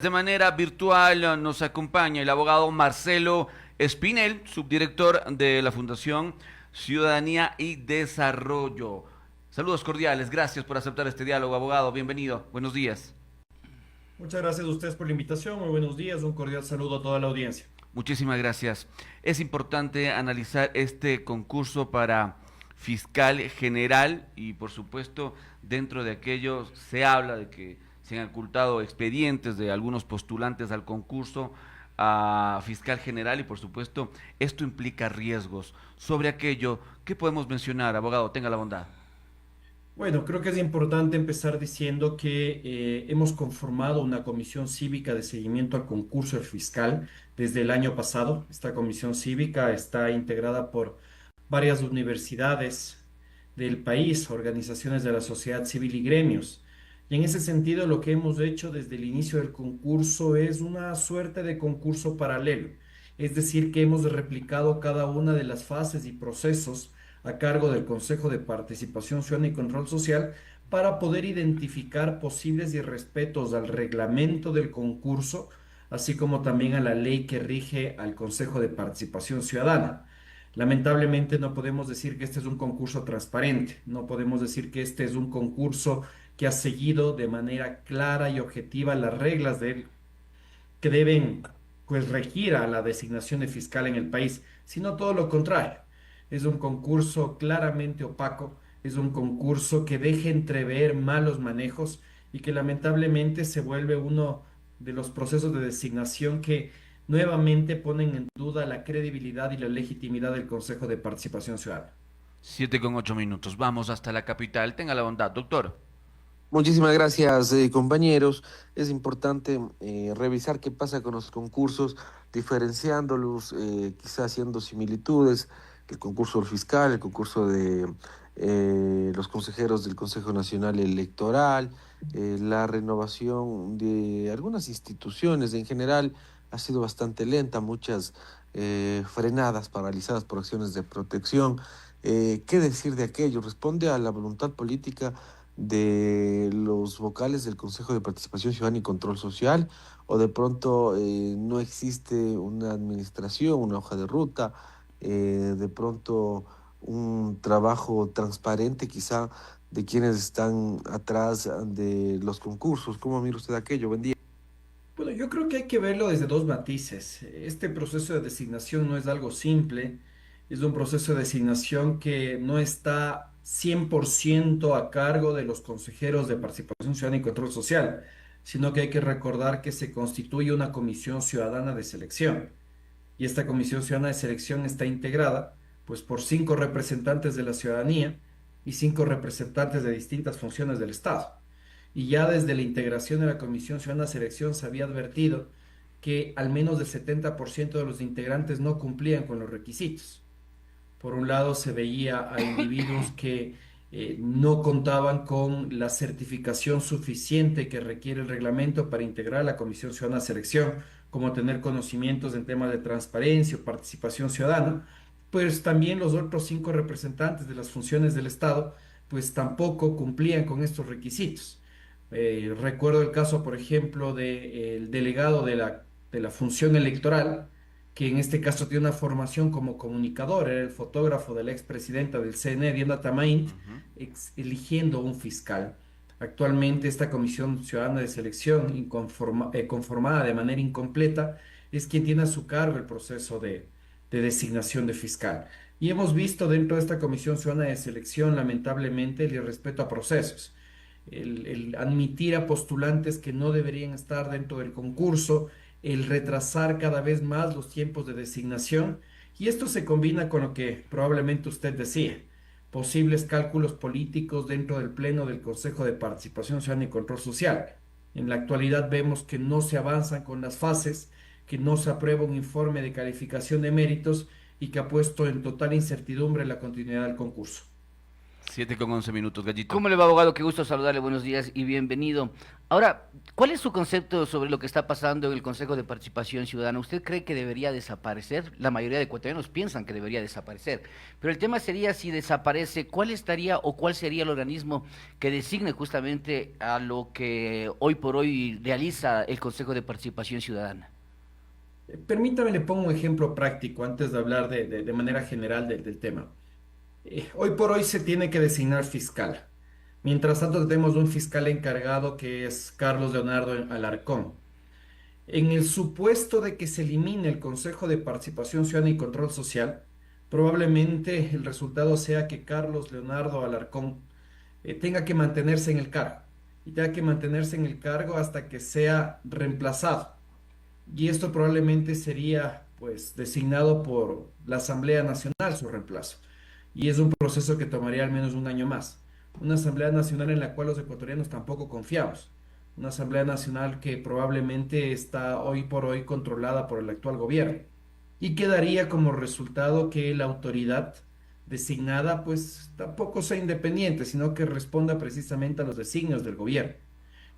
De manera virtual nos acompaña el abogado Marcelo Espinel, subdirector de la Fundación Ciudadanía y Desarrollo. Saludos cordiales, gracias por aceptar este diálogo, abogado. Bienvenido, buenos días. Muchas gracias a ustedes por la invitación. Muy buenos días. Un cordial saludo a toda la audiencia. Muchísimas gracias. Es importante analizar este concurso para fiscal general y por supuesto dentro de aquello se habla de que se han ocultado expedientes de algunos postulantes al concurso a fiscal general y por supuesto esto implica riesgos. Sobre aquello, ¿qué podemos mencionar, abogado? Tenga la bondad. Bueno, creo que es importante empezar diciendo que hemos conformado una comisión cívica de seguimiento al concurso del fiscal desde el año pasado. Esta comisión cívica está integrada por varias universidades del país, organizaciones de la sociedad civil y gremios. Y en ese sentido, lo que hemos hecho desde el inicio del concurso es una suerte de concurso paralelo. Es decir, que hemos replicado cada una de las fases y procesos a cargo del Consejo de Participación Ciudadana y Control Social para poder identificar posibles irrespetos al reglamento del concurso, así como también a la ley que rige al Consejo de Participación Ciudadana. Lamentablemente no podemos decir que este es un concurso transparente, no podemos decir que este es un concurso que ha seguido de manera clara y objetiva las reglas que deben pues regir a la designación de fiscal en el país, sino todo lo contrario. Es un concurso claramente opaco, es un concurso que deja entrever malos manejos y que lamentablemente se vuelve uno de los procesos de designación que nuevamente ponen en duda la credibilidad y la legitimidad del Consejo de Participación Ciudadana. 7:08. Vamos hasta la capital. Tenga la bondad, doctor. Muchísimas gracias, compañeros. Es importante revisar qué pasa con los concursos, diferenciándolos, quizás haciendo similitudes, el concurso del fiscal, el concurso de los consejeros del Consejo Nacional Electoral, la renovación de algunas instituciones en general ha sido bastante lenta, muchas frenadas, paralizadas por acciones de protección. ¿Qué decir de aquello? Responde a la voluntad política de los vocales del Consejo de Participación Ciudadana y Control Social, o de pronto no existe una administración, una hoja de ruta, de pronto un trabajo transparente quizá de quienes están atrás de los concursos. ¿Cómo mira usted aquello? Buen día. Bueno, yo creo que hay que verlo desde dos matices. Este proceso de designación no es algo simple, es un proceso de designación que no está 100% a cargo de los consejeros de participación ciudadana y control social, sino que hay que recordar que se constituye una comisión ciudadana de selección. Y esta comisión ciudadana de selección está integrada pues por 5 representantes de la ciudadanía y 5 representantes de distintas funciones del Estado. Y ya desde la integración de la Comisión Ciudadana de Selección se había advertido que al menos el 70% de los integrantes no cumplían con los requisitos. Por un lado, se veía a individuos que no contaban con la certificación suficiente que requiere el reglamento para integrar la Comisión Ciudadana de Selección, como tener conocimientos en temas de transparencia o participación ciudadana, pues también los otros 5 representantes de las funciones del Estado, pues tampoco cumplían con estos requisitos. Recuerdo el caso, por ejemplo, del delegado de la función electoral, que en este caso tiene una formación como comunicador, era el fotógrafo de la expresidenta del CNE, Diana Tamaint, Ujú. eligiendo un fiscal. Actualmente esta Comisión Ciudadana de Selección, conformada de manera incompleta, es quien tiene a su cargo el proceso de designación de fiscal. Y hemos visto dentro de esta Comisión Ciudadana de Selección, lamentablemente, el irrespeto a procesos, el admitir a postulantes que no deberían estar dentro del concurso, el retrasar cada vez más los tiempos de designación, y esto se combina con lo que probablemente usted decía, posibles cálculos políticos dentro del Pleno del Consejo de Participación Ciudadana y Control Social. En la actualidad vemos que no se avanzan con las fases, que no se aprueba un informe de calificación de méritos y que ha puesto en total incertidumbre la continuidad del concurso. 7:11, Gallito. ¿Cómo le va, abogado? Qué gusto saludarle, buenos días y bienvenido. Ahora, ¿cuál es su concepto sobre lo que está pasando en el Consejo de Participación Ciudadana? ¿Usted cree que debería desaparecer? La mayoría de ecuatorianos piensan que debería desaparecer, pero el tema sería si desaparece, ¿cuál estaría o cuál sería el organismo que designe justamente a lo que hoy por hoy realiza el Consejo de Participación Ciudadana? Permítame, le pongo un ejemplo práctico antes de hablar de manera general del tema. Hoy por hoy se tiene que designar fiscal. Mientras tanto, tenemos un fiscal encargado que es Carlos Leonardo Alarcón. En el supuesto de que se elimine el Consejo de Participación Ciudadana y Control Social, probablemente el resultado sea que Carlos Leonardo Alarcón tenga que mantenerse en el cargo y tenga que mantenerse en el cargo hasta que sea reemplazado. Y esto probablemente sería pues designado por la Asamblea Nacional su reemplazo. Y es un proceso que tomaría al menos un año más. Una Asamblea Nacional en la cual los ecuatorianos tampoco confiamos. Una Asamblea Nacional que probablemente está hoy por hoy controlada por el actual gobierno. Y quedaría como resultado que la autoridad designada pues tampoco sea independiente, sino que responda precisamente a los designios del gobierno.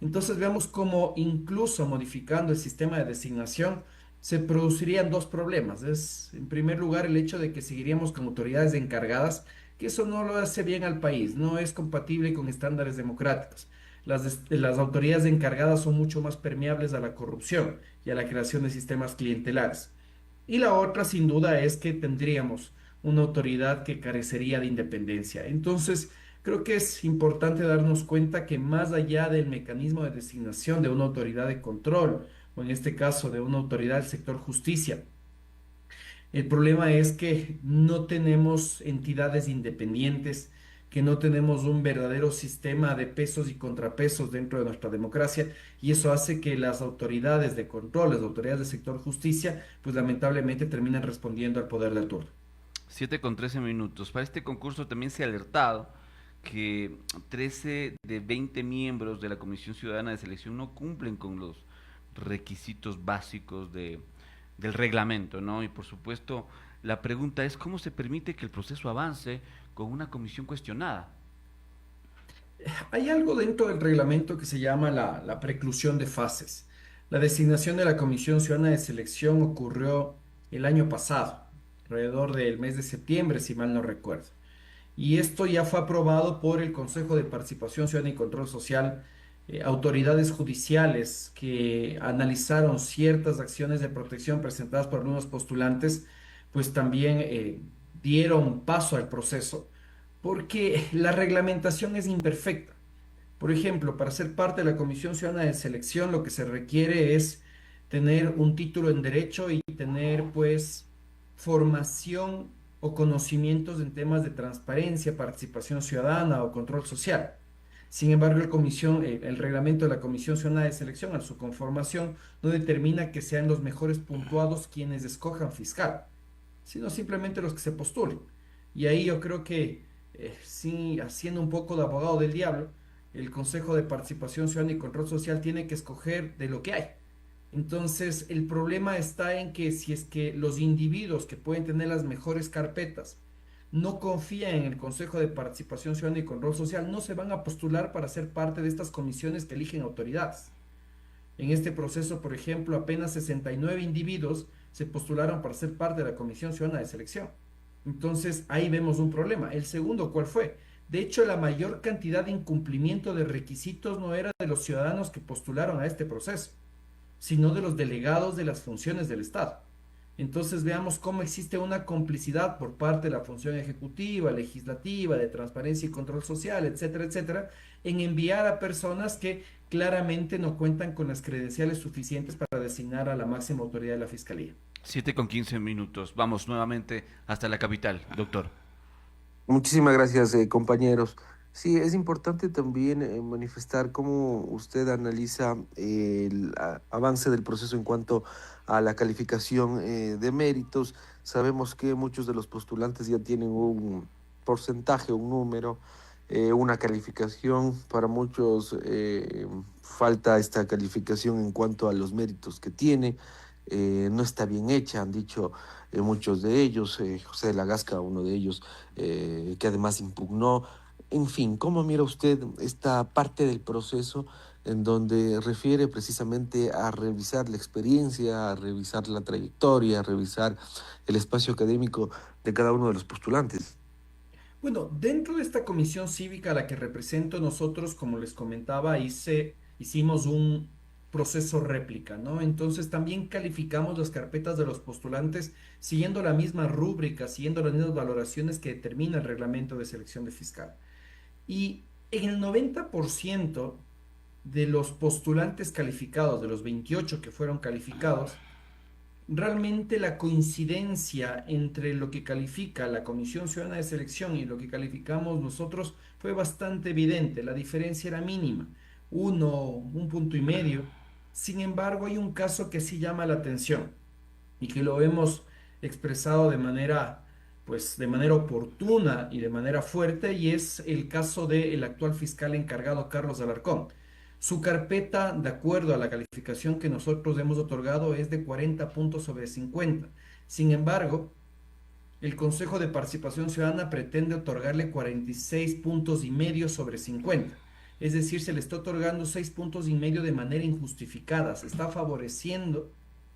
Entonces veamos cómo incluso modificando el sistema de designación se producirían dos problemas. Es, en primer lugar, el hecho de que seguiríamos con autoridades encargadas, que eso no lo hace bien al país, no es compatible con estándares democráticos. Las autoridades encargadas son mucho más permeables a la corrupción y a la creación de sistemas clientelares. Y la otra, sin duda, es que tendríamos una autoridad que carecería de independencia. Entonces, creo que es importante darnos cuenta que más allá del mecanismo de designación de una autoridad de control, o en este caso de una autoridad del sector justicia, el problema es que no tenemos entidades independientes, que no tenemos un verdadero sistema de pesos y contrapesos dentro de nuestra democracia, y eso hace que las autoridades de control, las autoridades del sector justicia, pues lamentablemente terminan respondiendo al poder del turno. 7:13. Para este concurso también se ha alertado que 13 de 20 miembros de la Comisión Ciudadana de Selección no cumplen con los requisitos básicos del reglamento, ¿no? Y por supuesto, la pregunta es cómo se permite que el proceso avance con una comisión cuestionada. Hay algo dentro del reglamento que se llama la preclusión de fases. La designación de la Comisión Ciudadana de Selección ocurrió el año pasado, alrededor del mes de septiembre, si mal no recuerdo. Y esto ya fue aprobado por el Consejo de Participación Ciudadana y Control Social, autoridades judiciales que analizaron ciertas acciones de protección presentadas por algunos postulantes, pues también dieron paso al proceso, porque la reglamentación es imperfecta. Por ejemplo, para ser parte de la Comisión Ciudadana de Selección, lo que se requiere es tener un título en derecho y tener, pues, formación o conocimientos en temas de transparencia, participación ciudadana o control social. Sin embargo, el reglamento de la Comisión Ciudadana de Selección, a su conformación, no determina que sean los mejores puntuados quienes escojan fiscal, sino simplemente los que se postulen. Y ahí yo creo que, sí, haciendo un poco de abogado del diablo, el Consejo de Participación Ciudadana y Control Social tiene que escoger de lo que hay. Entonces, el problema está en que si es que los individuos que pueden tener las mejores carpetas no confían en el Consejo de Participación Ciudadana y Control Social, no se van a postular para ser parte de estas comisiones que eligen autoridades. En este proceso, por ejemplo, apenas 69 individuos se postularon para ser parte de la Comisión Ciudadana de Selección. Entonces, ahí vemos un problema. El segundo, ¿cuál fue? De hecho, la mayor cantidad de incumplimiento de requisitos no era de los ciudadanos que postularon a este proceso, sino de los delegados de las funciones del Estado. Entonces veamos cómo existe una complicidad por parte de la función ejecutiva, legislativa, de transparencia y control social, etcétera, etcétera, en enviar a personas que claramente no cuentan con las credenciales suficientes para designar a la máxima autoridad de la Fiscalía. 7:15. Vamos nuevamente hasta la capital, doctor. Muchísimas gracias, compañeros. Sí, es importante también manifestar cómo usted analiza el avance del proceso en cuanto a la calificación de méritos. Sabemos que muchos de los postulantes ya tienen un porcentaje, un número, una calificación. Para muchos falta esta calificación en cuanto a los méritos que tiene. No está bien hecha, han dicho muchos de ellos, José de la Gasca, uno de ellos, que además impugnó. En fin, ¿cómo mira usted esta parte del proceso en donde refiere precisamente a revisar la experiencia, a revisar la trayectoria, a revisar el espacio académico de cada uno de los postulantes? Bueno, dentro de esta comisión cívica a la que represento, nosotros, como les comentaba, hicimos un proceso réplica, ¿no? Entonces también calificamos las carpetas de los postulantes siguiendo la misma rúbrica, siguiendo las mismas valoraciones que determina el reglamento de selección de fiscal. Y en el 90% de los postulantes calificados, de los 28 que fueron calificados, realmente la coincidencia entre lo que califica la Comisión Ciudadana de Selección y lo que calificamos nosotros fue bastante evidente. La diferencia era mínima, un punto y medio. Sin embargo, hay un caso que sí llama la atención y que lo hemos expresado pues, de manera oportuna y de manera fuerte, y es el caso del actual fiscal encargado Carlos Alarcón. Su carpeta, de acuerdo a la calificación que nosotros hemos otorgado, es de 40 puntos sobre 50. Sin embargo, el Consejo de Participación Ciudadana pretende otorgarle 46 puntos y medio sobre 50. Es decir, se le está otorgando 6 puntos y medio de manera injustificada. Se está favoreciendo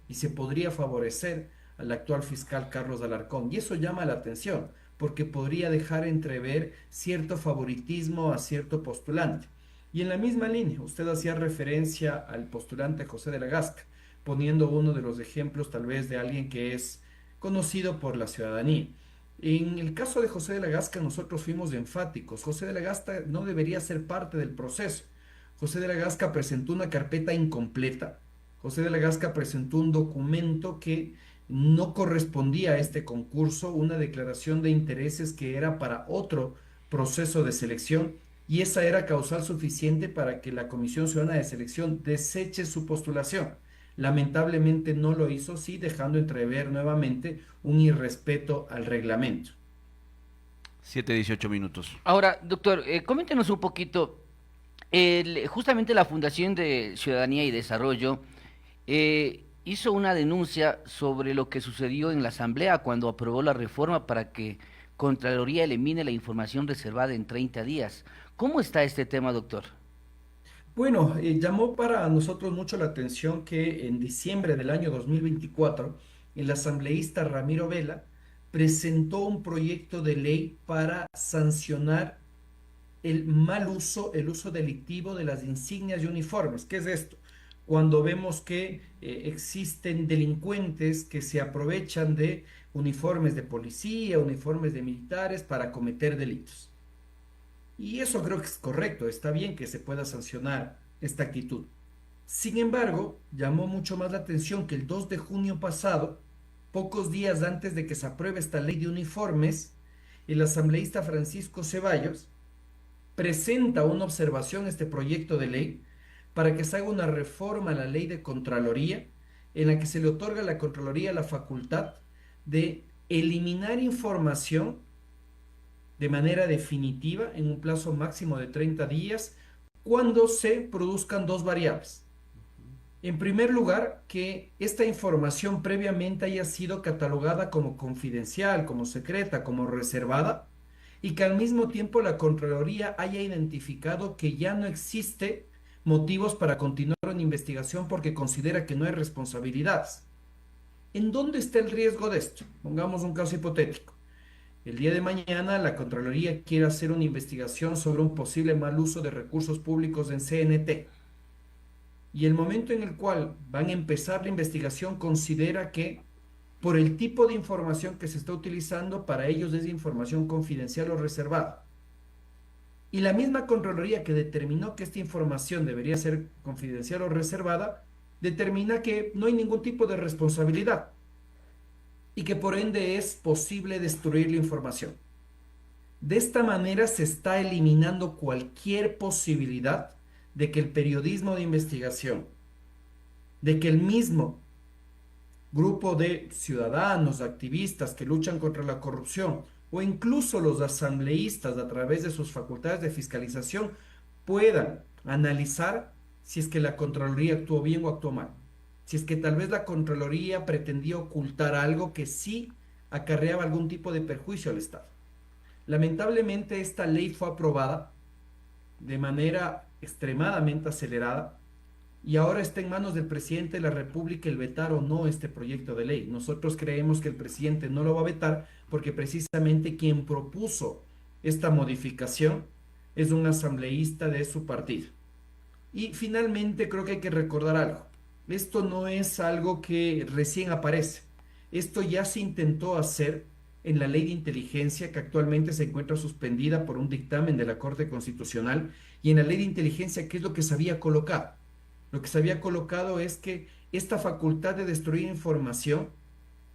y se podría favorecer al actual fiscal Carlos Alarcón. Y eso llama la atención, porque podría dejar entrever cierto favoritismo a cierto postulante. Y en la misma línea, usted hacía referencia al postulante José de la Gasca, poniendo uno de los ejemplos tal vez de alguien que es conocido por la ciudadanía. En el caso de José de la Gasca nosotros fuimos enfáticos. José de la Gasca no debería ser parte del proceso. José de la Gasca presentó una carpeta incompleta. José de la Gasca presentó un documento que no correspondía a este concurso, una declaración de intereses que era para otro proceso de selección, y esa era causal suficiente para que la Comisión Ciudadana de Selección deseche su postulación. Lamentablemente no lo hizo, sí, dejando entrever nuevamente un irrespeto al reglamento. 7:18. Ahora, doctor, coméntenos un poquito. Justamente la Fundación de Ciudadanía y Desarrollo hizo una denuncia sobre lo que sucedió en la Asamblea cuando aprobó la reforma para que Contraloría elimine la información reservada en 30 días. ¿Cómo está este tema, doctor? Bueno, llamó para nosotros mucho la atención que en diciembre del año 2024, el asambleísta Ramiro Vela presentó un proyecto de ley para sancionar el mal uso, el uso delictivo de las insignias y uniformes. ¿Qué es esto? Cuando vemos que existen delincuentes que se aprovechan de uniformes de policía, uniformes de militares para cometer delitos. Y eso creo que es correcto, está bien que se pueda sancionar esta actitud. Sin embargo, llamó mucho más la atención que el 2 de junio pasado, pocos días antes de que se apruebe esta ley de uniformes, el asambleísta Francisco Ceballos presenta una observación a este proyecto de ley para que se haga una reforma a la ley de Contraloría, en la que se le otorga a la Contraloría la facultad de eliminar información de manera definitiva en un plazo máximo de 30 días cuando se produzcan dos variables. En primer lugar, que esta información previamente haya sido catalogada como confidencial, como secreta, como reservada, y que al mismo tiempo la Contraloría haya identificado que ya no existe motivos para continuar una investigación porque considera que no hay responsabilidades. ¿En dónde está el riesgo de esto? Pongamos un caso hipotético. El día de mañana la Contraloría quiere hacer una investigación sobre un posible mal uso de recursos públicos en CNT. Y el momento en el cual van a empezar la investigación considera que por el tipo de información que se está utilizando, para ellos es información confidencial o reservada. Y la misma Contraloría que determinó que esta información debería ser confidencial o reservada, determina que no hay ningún tipo de responsabilidad y que por ende es posible destruir la información. De esta manera se está eliminando cualquier posibilidad de que el periodismo de investigación, de que el mismo grupo de ciudadanos, activistas que luchan contra la corrupción, o incluso los asambleístas a través de sus facultades de fiscalización puedan analizar si es que la Contraloría actuó bien o actuó mal. Si es que tal vez la Contraloría pretendía ocultar algo que sí acarreaba algún tipo de perjuicio al Estado. Lamentablemente esta ley fue aprobada de manera extremadamente acelerada y ahora está en manos del presidente de la República el vetar o no este proyecto de ley. Nosotros creemos que el presidente no lo va a vetar porque precisamente quien propuso esta modificación es un asambleísta de su partido. Y finalmente creo que hay que recordar algo. Esto no es algo que recién aparece. Esto ya se intentó hacer en la ley de inteligencia que actualmente se encuentra suspendida por un dictamen de la Corte Constitucional y en la ley de inteligencia, ¿qué es lo que se había colocado? Lo que se había colocado es que esta facultad de destruir información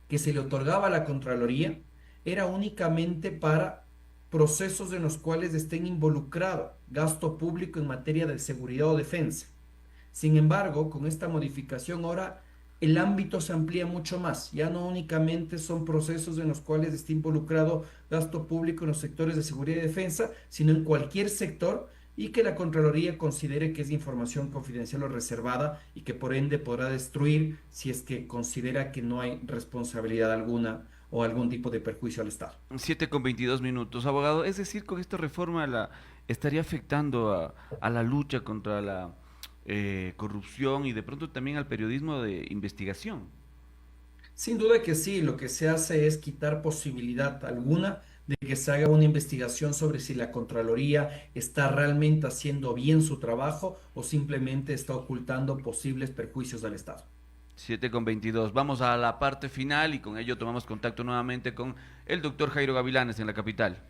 que se le otorgaba a la Contraloría era únicamente para procesos en los cuales estén involucrado gasto público en materia de seguridad o defensa. Sin embargo, con esta modificación ahora el ámbito se amplía mucho más. Ya no únicamente son procesos en los cuales esté involucrado gasto público en los sectores de seguridad y defensa, sino en cualquier sector y que la Contraloría considere que es información confidencial o reservada y que por ende podrá destruir si es que considera que no hay responsabilidad alguna o algún tipo de perjuicio al Estado. 7:22, abogado. Es decir, con esta reforma estaría afectando a la lucha contra la corrupción y de pronto también al periodismo de investigación. Sin duda que sí, lo que se hace es quitar posibilidad alguna de que se haga una investigación sobre si la Contraloría está realmente haciendo bien su trabajo o simplemente está ocultando posibles perjuicios al Estado. 7:22. Vamos a la parte final y con ello tomamos contacto nuevamente con el doctor Jairo Gavilanes en la capital.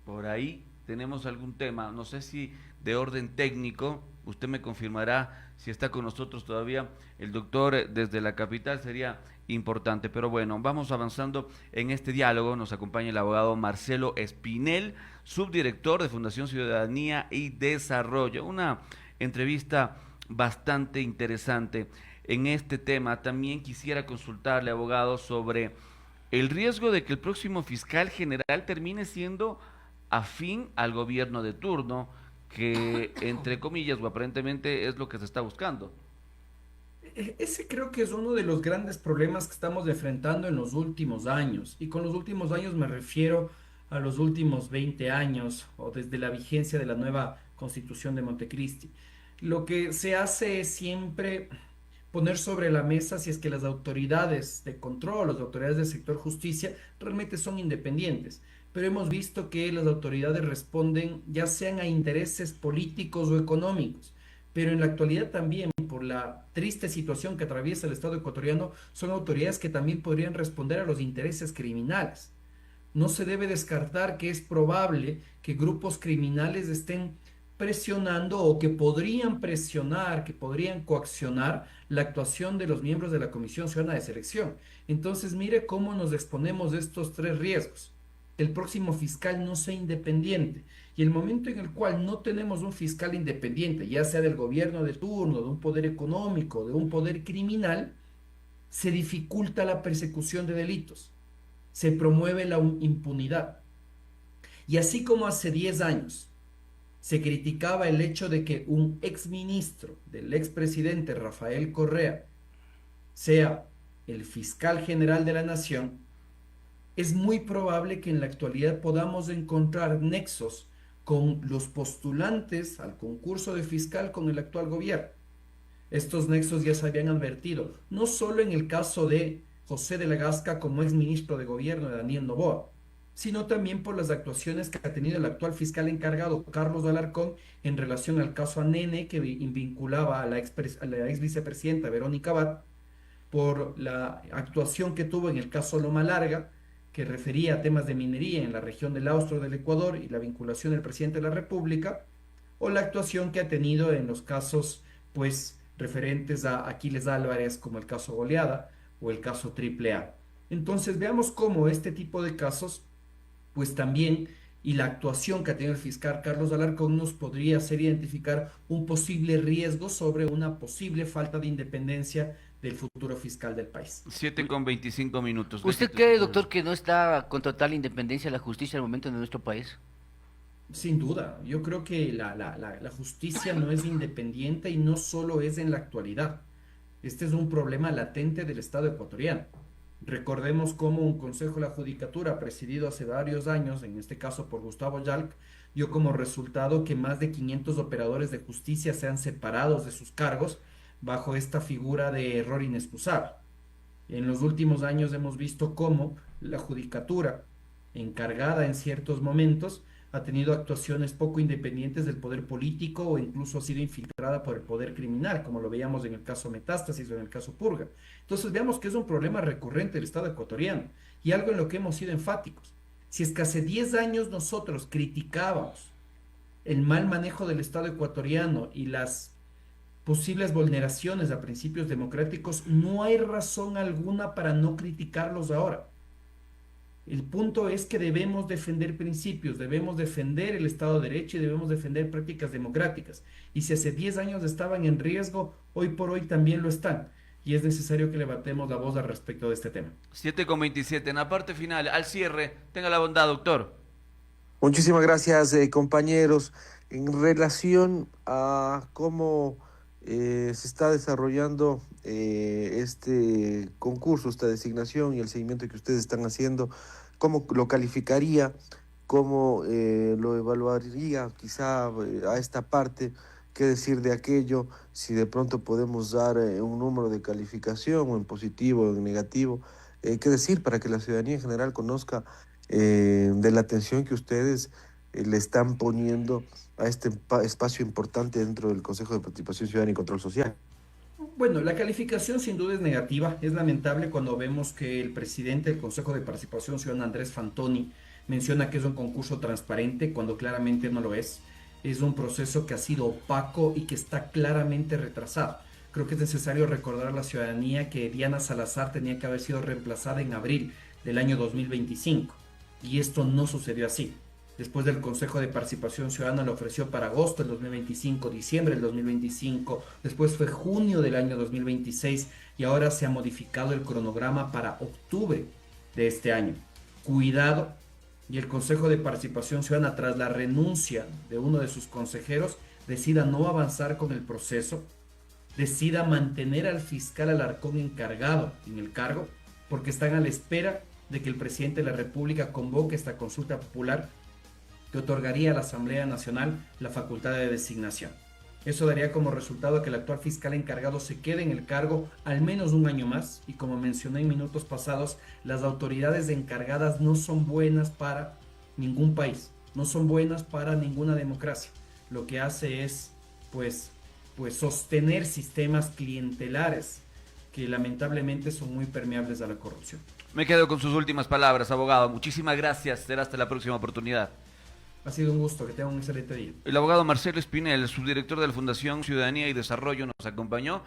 Por ahí tenemos algún tema, no sé si de orden técnico, usted me confirmará si está con nosotros todavía el doctor desde la capital, sería importante, pero bueno, vamos avanzando en este diálogo, nos acompaña el abogado Marcelo Espinel, subdirector de Fundación Ciudadanía y Desarrollo, una entrevista bastante interesante en este tema. También quisiera consultarle, abogado, sobre el riesgo de que el próximo fiscal general termine siendo afín al gobierno de turno, que entre comillas o aparentemente es lo que se está buscando. Ese creo que es uno de los grandes problemas que estamos enfrentando en los últimos años. Y con los últimos años me refiero a los últimos 20 años o desde la vigencia de la nueva Constitución de Montecristi. Lo que se hace es siempre poner sobre la mesa si es que las autoridades de control, las autoridades del sector justicia realmente son independientes. Pero hemos visto que las autoridades responden ya sean a intereses políticos o económicos. Pero en la actualidad también, por la triste situación que atraviesa el Estado ecuatoriano, son autoridades que también podrían responder a los intereses criminales. No se debe descartar que es probable que grupos criminales estén presionando o que podrían presionar, que podrían coaccionar la actuación de los miembros de la Comisión Ciudadana de Selección. Entonces, mire cómo nos exponemos a estos tres riesgos. El próximo fiscal no sea independiente y el momento en el cual no tenemos un fiscal independiente, ya sea del gobierno de turno, de un poder económico, de un poder criminal, se dificulta la persecución de delitos, se promueve la impunidad. Y así como hace 10 años se criticaba el hecho de que un exministro del expresidente Rafael Correa sea el fiscal general de la nación, es muy probable que en la actualidad podamos encontrar nexos con los postulantes al concurso de fiscal con el actual gobierno. Estos nexos ya se habían advertido, no solo en el caso de José de la Gasca como exministro de gobierno de Daniel Noboa, sino también por las actuaciones que ha tenido el actual fiscal encargado, Carlos Alarcón, en relación al caso Anene, que vinculaba a la ex vicepresidenta Verónica Abad, por la actuación que tuvo en el caso Loma Larga, que refería a temas de minería en la región del Austro del Ecuador y la vinculación del presidente de la República, o la actuación que ha tenido en los casos, pues, referentes a Aquiles Álvarez, como el caso Goleada o el caso Triple A. Entonces, veamos cómo este tipo de casos, pues también, y la actuación que ha tenido el fiscal Carlos Alarcón nos podría hacer identificar un posible riesgo sobre una posible falta de independencia del futuro fiscal del país. 7:25. ¿Usted cree, doctor, que no está con total independencia la justicia al momento en nuestro país? Sin duda, yo creo que la justicia no es independiente y no solo es en la actualidad. Este es un problema latente del Estado ecuatoriano. Recordemos cómo un Consejo de la Judicatura, presidido hace varios años, en este caso por Gustavo Yalc, dio como resultado que más de 500 operadores de justicia sean separados de sus cargos bajo esta figura de error inexcusable. En los últimos años hemos visto cómo la judicatura, encargada en ciertos momentos, ha tenido actuaciones poco independientes del poder político o incluso ha sido infiltrada por el poder criminal, como lo veíamos en el caso Metástasis o en el caso Purga. Entonces veamos que es un problema recurrente del Estado ecuatoriano y algo en lo que hemos sido enfáticos. Si es que hace 10 años nosotros criticábamos el mal manejo del Estado ecuatoriano y las posibles vulneraciones a principios democráticos, no hay razón alguna para no criticarlos ahora. El punto es que debemos defender principios, debemos defender el Estado de Derecho y debemos defender prácticas democráticas. Y si hace 10 años estaban en riesgo, hoy por hoy también lo están. Y es necesario que levantemos la voz al respecto de este tema. 7:27, en la parte final, al cierre, tenga la bondad, doctor. Muchísimas gracias, compañeros. En relación a cómo se está desarrollando este concurso, esta designación y el seguimiento que ustedes están haciendo, ¿cómo lo calificaría? ¿Cómo lo evaluaría quizá a esta parte? ¿Qué decir de aquello? Si de pronto podemos dar un número de calificación, o en positivo o en negativo. ¿Qué decir para que la ciudadanía en general conozca de la atención que ustedes le están poniendo a este espacio importante dentro del Consejo de Participación Ciudadana y Control Social? Bueno, la calificación sin duda es negativa. Es lamentable cuando vemos que el presidente del Consejo de Participación Ciudadana, Andrés Fantoni, menciona que es un concurso transparente cuando claramente no lo es. Es un proceso que ha sido opaco y que está claramente retrasado. Creo que es necesario recordar a la ciudadanía que Diana Salazar tenía que haber sido reemplazada en abril del año 2025 y esto no sucedió así. Después del Consejo de Participación Ciudadana lo ofreció para agosto del 2025, diciembre del 2025, después fue junio del año 2026 y ahora se ha modificado el cronograma para octubre de este año. Cuidado, y el Consejo de Participación Ciudadana, tras la renuncia de uno de sus consejeros, decida no avanzar con el proceso, decida mantener al fiscal Alarcón encargado en el cargo, porque están a la espera de que el presidente de la República convoque esta consulta popular que otorgaría a la Asamblea Nacional la facultad de designación. Eso daría como resultado que el actual fiscal encargado se quede en el cargo al menos un año más y, como mencioné en minutos pasados, las autoridades encargadas no son buenas para ningún país, no son buenas para ninguna democracia. Lo que hace es pues sostener sistemas clientelares que lamentablemente son muy permeables a la corrupción. Me quedo con sus últimas palabras, abogado. Muchísimas gracias. Será hasta la próxima oportunidad. Ha sido un gusto, que tengan un excelente día. El abogado Marcelo Espinel, subdirector de la Fundación Ciudadanía y Desarrollo, nos acompañó.